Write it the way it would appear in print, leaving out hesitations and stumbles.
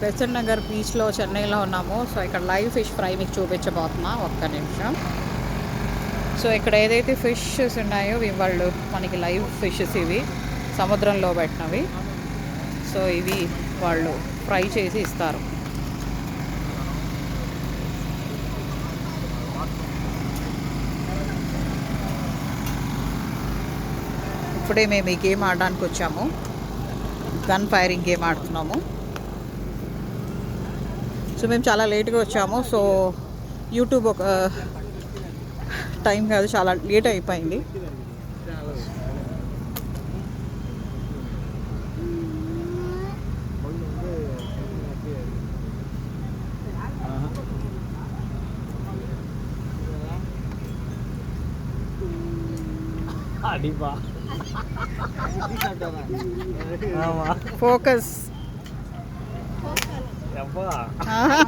Besant Nagar బీచ్లో చెన్నైలో ఉన్నాము. సో ఇక్కడ లైవ్ ఫిష్ ఫ్రై మీకు చూపించబోతున్నా, ఒక్క నిమిషం. సో ఇక్కడ ఏదైతే ఫిషెస్ ఉన్నాయో వాళ్ళు మనకి లైవ్ ఫిషెస్ ఇవి సముద్రంలో పెట్టినవి. సో ఇవి వాళ్ళు ఫ్రై చేసి ఇస్తారు. ఇప్పుడే మేము ఈ గేమ్ ఆడడానికి వచ్చాము, గన్ ఫైరింగ్ గేమ్ ఆడుతున్నాము. సో మేము చాలా లేట్గా వచ్చాము. సో యూట్యూబ్ ఒక టైం కాదు, చాలా లేట్ అయిపోయింది. ఫోకస్